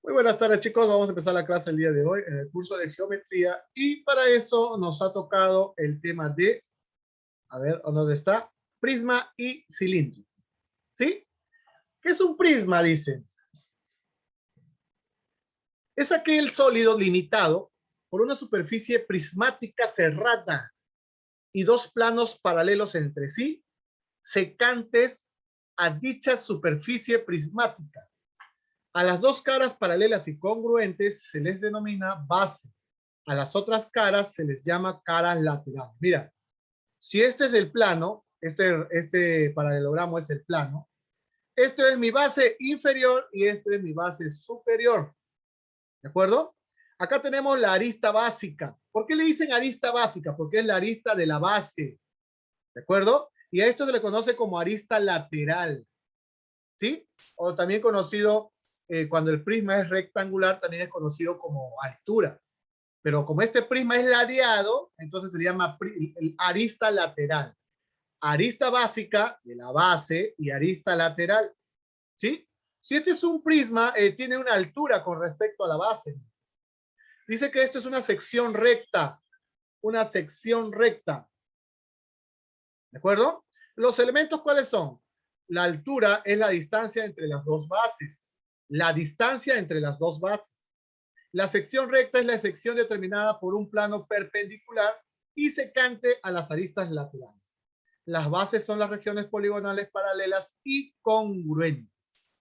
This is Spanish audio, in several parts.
Muy buenas tardes, chicos. Vamos a empezar la clase el día de hoy en el curso de geometría y para eso nos ha tocado el tema de, a ver, ¿dónde está? Prisma y cilindro. ¿Sí? ¿Qué es un prisma? Dicen. Es aquel sólido limitado por una superficie prismática cerrada y dos planos paralelos entre sí, secantes a dicha superficie prismática. A las dos caras paralelas y congruentes se les denomina base. A las otras caras se les llama caras laterales. Mira, si este es el plano, este paralelogramo es el plano, este es mi base inferior y este es mi base superior. ¿De acuerdo? Acá tenemos la arista básica. ¿Por qué le dicen arista básica? Porque es la arista de la base. ¿De acuerdo? Y a esto se le conoce como arista lateral. ¿Sí? O también conocido, cuando el prisma es rectangular, también es conocido como altura. Pero como este prisma es ladeado, entonces se llama arista lateral. Arista básica de la base y arista lateral. ¿Sí? Si este es un prisma, tiene una altura con respecto a la base. Dice que esto es una sección recta. Una sección recta. ¿De acuerdo? Los elementos, ¿cuáles son? La altura es la distancia entre las dos bases. La distancia entre las dos bases. La sección recta es la sección determinada por un plano perpendicular y secante a las aristas laterales. Las bases son las regiones poligonales paralelas y congruentes.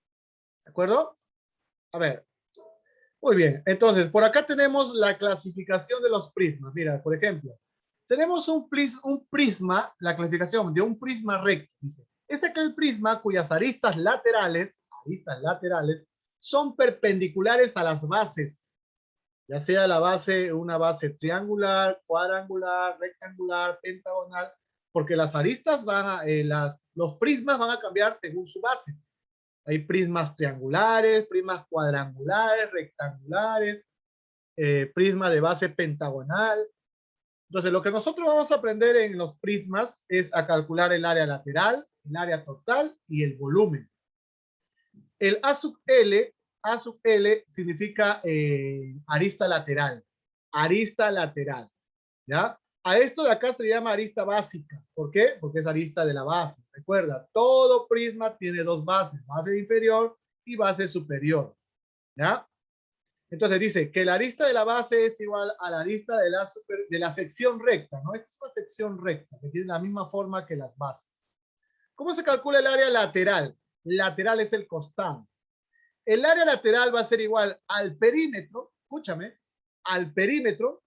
¿De acuerdo? A ver. Muy bien. Entonces, por acá tenemos la clasificación de los prismas. Mira, por ejemplo, tenemos un prisma, la clasificación de un prisma recto. Dice, es aquel prisma cuyas aristas laterales, son perpendiculares a las bases, ya sea la base, una base triangular, cuadrangular, rectangular, pentagonal, porque las aristas los prismas van a cambiar según su base. Hay prismas triangulares, prismas cuadrangulares, rectangulares, prisma de base pentagonal. Entonces, lo que nosotros vamos a aprender en los prismas es a calcular el área lateral, el área total y el volumen. El A sub L significa arista lateral. Arista lateral. ¿Ya? A esto de acá se llama arista básica. ¿Por qué? Porque es arista de la base. Recuerda, todo prisma tiene dos bases, base inferior y base superior. ¿Ya? Entonces dice que la arista de la base es igual a la arista de la sección recta, ¿no? Esta es una sección recta que tiene la misma forma que las bases. ¿Cómo se calcula el área lateral? Lateral es el costado. El área lateral va a ser igual al perímetro, escúchame, al perímetro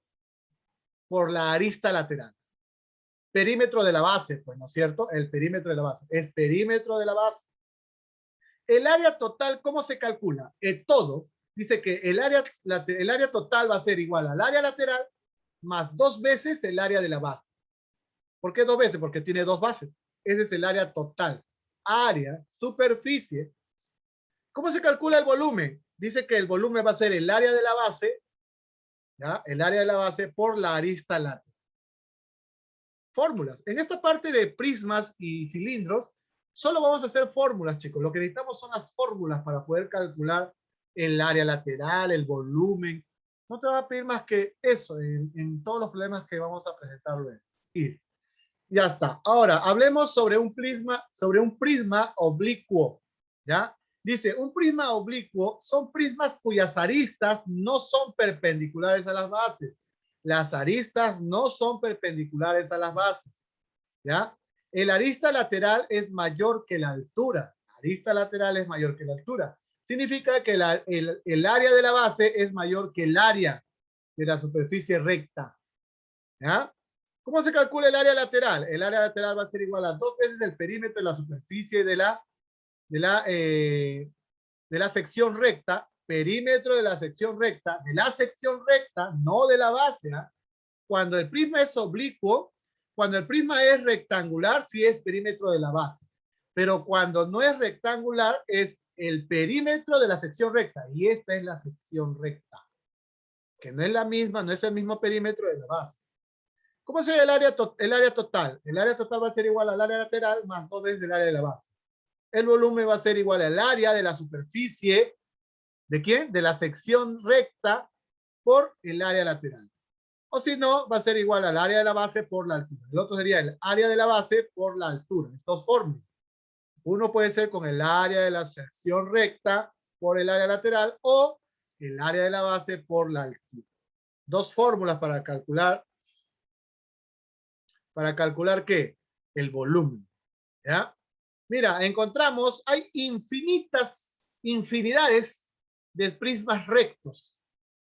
por la arista lateral. Perímetro de la base, pues, ¿no es cierto? El perímetro de la base. Es perímetro de la base. El área total, ¿cómo se calcula? Todo dice que el área total va a ser igual al área lateral más 2 veces el área de la base. ¿Por qué 2 veces? Porque tiene dos bases. Ese es el área total. Área, superficie. ¿Cómo se calcula el volumen? Dice que el volumen va a ser el área de la base, ¿ya? El área de la base por la arista lateral. Fórmulas. En esta parte de prismas y cilindros, solo vamos a hacer fórmulas, chicos. Lo que necesitamos son las fórmulas para poder calcular el área lateral, el volumen. No te va a pedir más que eso en todos los problemas que vamos a presentar luego. Y ya está. Ahora, hablemos sobre un prisma oblicuo. ¿Ya? Dice, un prisma oblicuo son prismas cuyas aristas no son perpendiculares a las bases. Las aristas no son perpendiculares a las bases. ¿Ya? El arista lateral es mayor que la altura. Arista lateral es mayor que la altura. Significa que el área de la base es mayor que el área de la superficie recta. ¿Ya? ¿Cómo se calcula el área lateral? El área lateral va a ser igual a 2 veces el perímetro de la superficie de la sección recta, perímetro de la sección recta, no de la base. ¿eh? Cuando el prisma es oblicuo, cuando el prisma es rectangular, sí es perímetro de la base. Pero cuando no es rectangular, es el perímetro de la sección recta. Y esta es la sección recta. Que no es la misma, no es el mismo perímetro de la base. ¿Cómo sería el área total? El área total va a ser igual al área lateral más 2 veces el área de la base. El volumen va a ser igual al área de la superficie ¿De quién? De la sección recta por el área lateral. O si no, va a ser igual al área de la base por la altura. El otro sería el área de la base por la altura. Estos forman. Uno puede ser con el área de la sección recta por el área lateral o el área de la base por la altura. Dos fórmulas para calcular. ¿Para calcular qué? El volumen. ¿Ya? Mira, encontramos, hay infinidades de prismas rectos.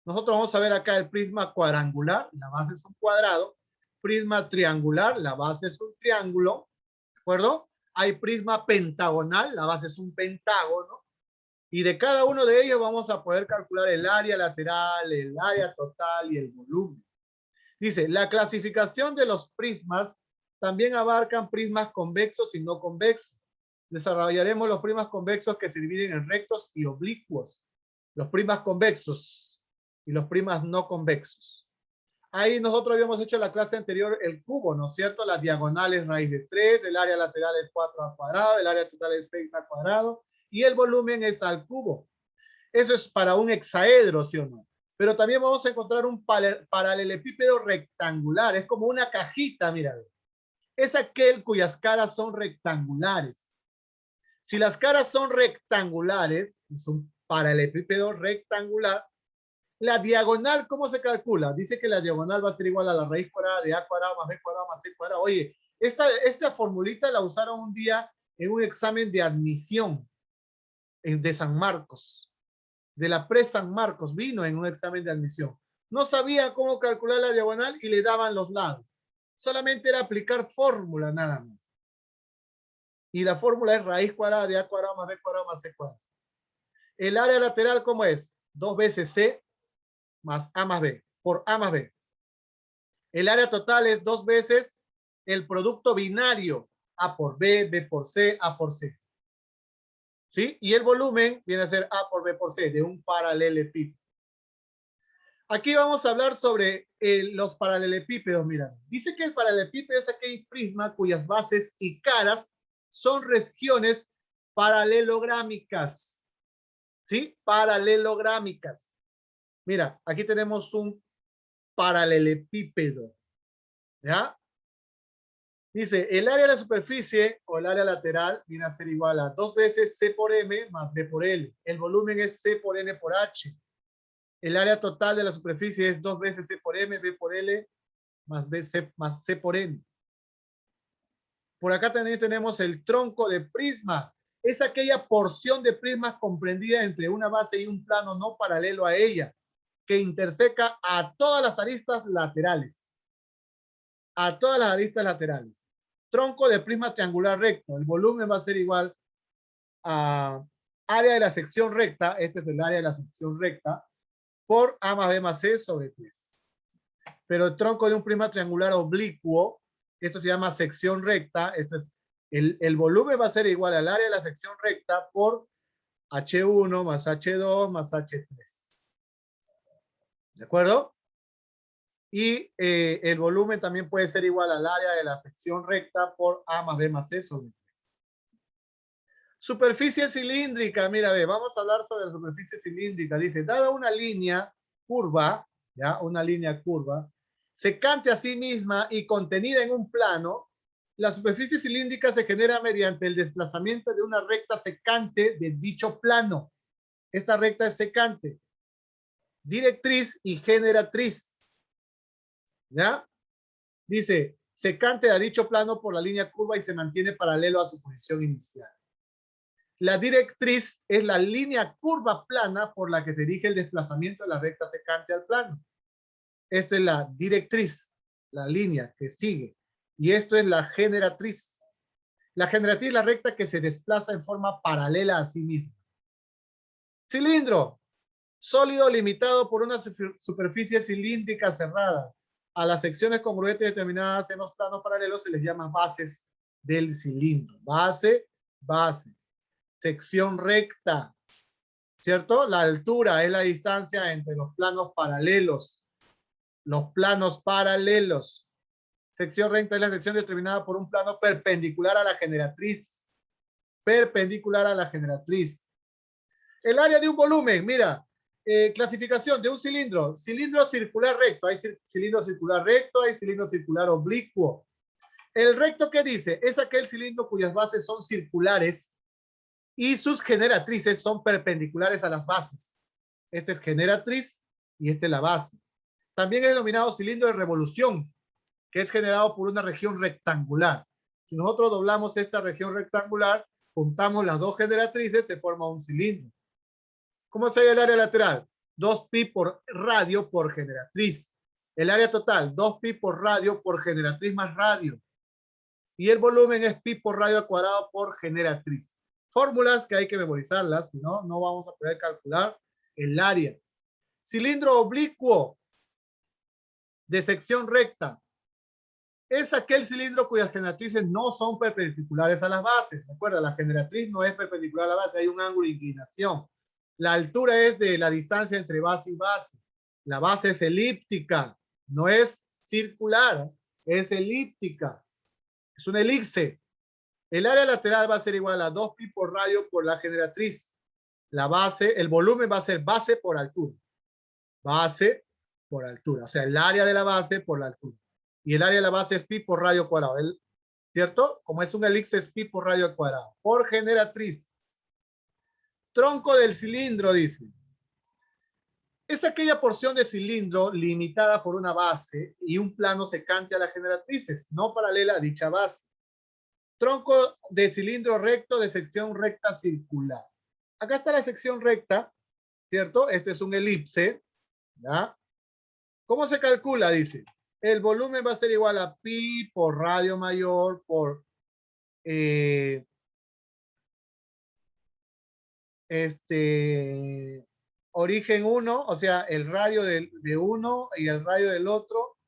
Nosotros vamos a ver acá el prisma cuadrangular, la base es un cuadrado. Prisma triangular, la base es un triángulo. ¿De acuerdo? Hay prisma pentagonal, la base es un pentágono. Y de cada uno de ellos vamos a poder calcular el área lateral, el área total y el volumen. Dice, la clasificación de los prismas también abarcan prismas convexos y no convexos. Desarrollaremos los prismas convexos que se dividen en rectos y oblicuos. Los prismas convexos y los prismas no convexos. Ahí nosotros habíamos hecho en la clase anterior el cubo, ¿no es cierto? Las diagonales raíz de 3, el área lateral es 4 al cuadrado, el área total es 6 al cuadrado y el volumen es al cubo. Eso es para un hexaedro, ¿sí o no? Pero también vamos a encontrar un paralelepípedo rectangular. Es como una cajita, mira. Es aquel cuyas caras son rectangulares. Si las caras son rectangulares, es un paralelepípedo rectangular, la diagonal, ¿cómo se calcula? Dice que la diagonal va a ser igual a la raíz cuadrada de a cuadrado más b cuadrado más c cuadrado. Oye, esta formulita la usaron un día en un examen de admisión de San Marcos. De la pre-San Marcos, vino en un examen de admisión. No sabía cómo calcular la diagonal y le daban los lados. Solamente era aplicar fórmula nada más. Y la fórmula es raíz cuadrada de a cuadrado más b cuadrado más c cuadrado. El área lateral, ¿cómo es? 2 veces c más a más b, por a más b. El área total es 2 veces el producto binario, a por b, b por c, a por c. ¿Sí? Y el volumen viene a ser a por b por c, de un paralelepípedo. Aquí vamos a hablar sobre los paralelepípedos. Mira, dice que el paralelepípedo es aquel prisma cuyas bases y caras son regiones paralelográmicas. ¿Sí? Paralelográmicas. Mira, aquí tenemos un paralelepípedo. ¿Ya? Dice, el área de la superficie o el área lateral viene a ser igual a 2 veces C por M más B por L. El volumen es C por N por H. El área total de la superficie es 2 veces C por M, B por L, más C por N. Por acá también tenemos el tronco de prisma. Es aquella porción de prisma comprendida entre una base y un plano no paralelo a ella, que interseca a todas las aristas laterales. A todas las aristas laterales. Tronco de prisma triangular recto. El volumen va a ser igual a área de la sección recta. Este es el área de la sección recta. Por A más B más C sobre 3. Pero el tronco de un prisma triangular oblicuo, esto se llama sección recta, esto es, el volumen va a ser igual al área de la sección recta por H1 más H2 más H3. ¿De acuerdo? Y el volumen también puede ser igual al área de la sección recta por A más B más C sobre 3. Superficie cilíndrica, mira, ve, vamos a hablar sobre la superficie cilíndrica. Dice, dada una línea curva, ¿ya? Una línea curva, secante a sí misma y contenida en un plano, la superficie cilíndrica se genera mediante el desplazamiento de una recta secante de dicho plano. Esta recta es secante, directriz y generatriz. ¿Ya? Dice, secante a dicho plano por la línea curva y se mantiene paralelo a su posición inicial. La directriz es la línea curva plana por la que se dirige el desplazamiento de la recta secante al plano. Esta es la directriz, la línea que sigue. Y esto es la generatriz. La generatriz es la recta que se desplaza en forma paralela a sí misma. Cilindro. Sólido limitado por una superficie cilíndrica cerrada. A las secciones congruentes determinadas en los planos paralelos se les llama bases del cilindro. Base, base. Sección recta. ¿Cierto? La altura es la distancia entre los planos paralelos. Los planos paralelos. Sección recta es la sección determinada por un plano perpendicular a la generatriz. Perpendicular a la generatriz. El área de un volumen, mira, clasificación de un cilindro, cilindro circular recto, hay cilindro circular recto, hay cilindro circular oblicuo. El recto, ¿qué dice? Es aquel cilindro cuyas bases son circulares y sus generatrices son perpendiculares a las bases. Este es generatriz y este es la base. También es denominado cilindro de revolución, que es generado por una región rectangular. Si nosotros doblamos esta región rectangular, juntamos las dos generatrices, se forma un cilindro. ¿Cómo se llama el área lateral? 2pi por radio por generatriz. El área total, 2pi por radio por generatriz más radio. Y el volumen es pi por radio al cuadrado por generatriz. Fórmulas que hay que memorizarlas, si no, no vamos a poder calcular el área. Cilindro oblicuo de sección recta es aquel cilindro cuyas generatrices no son perpendiculares a las bases. Recuerda, la generatriz no es perpendicular a la base, hay un ángulo de inclinación. La altura es de la distancia entre base y base. La base es elíptica, no es circular, es elíptica. Es una elipse. El área lateral va a ser igual a 2pi por radio por la generatriz. La base, el volumen va a ser base por altura. Base por altura. O sea, el área de la base por la altura. Y el área de la base es pi por radio cuadrado. ¿Cierto? Como es un elipse, es pi por radio cuadrado. Por generatriz. Tronco del cilindro, dice. Es aquella porción de cilindro limitada por una base y un plano secante a las generatrices, no paralela a dicha base. Tronco de cilindro recto de sección recta circular. Acá está la sección recta, ¿cierto? Este es un elipse, ¿ya? ¿Cómo se calcula? Dice, el volumen va a ser igual a pi por radio mayor por origen 1, o sea, el radio de uno y el radio del otro.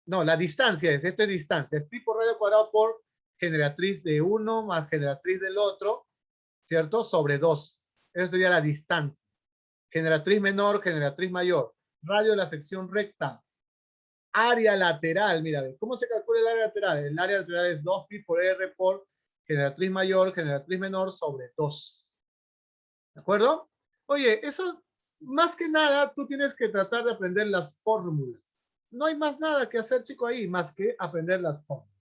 No, la distancia esto es distancia, es pi por radio cuadrado por generatriz de uno más generatriz del otro, ¿cierto? Sobre 2. Eso sería la distancia. Generatriz menor, generatriz mayor. Radio de la sección recta. Área lateral, mira, ¿cómo se calcula el área lateral? El área lateral es 2pi por r por generatriz mayor, generatriz menor sobre 2. ¿De acuerdo? Oye, eso, más que nada, tú tienes que tratar de aprender las fórmulas. No hay más nada que hacer, chico, ahí, más que aprender las fórmulas.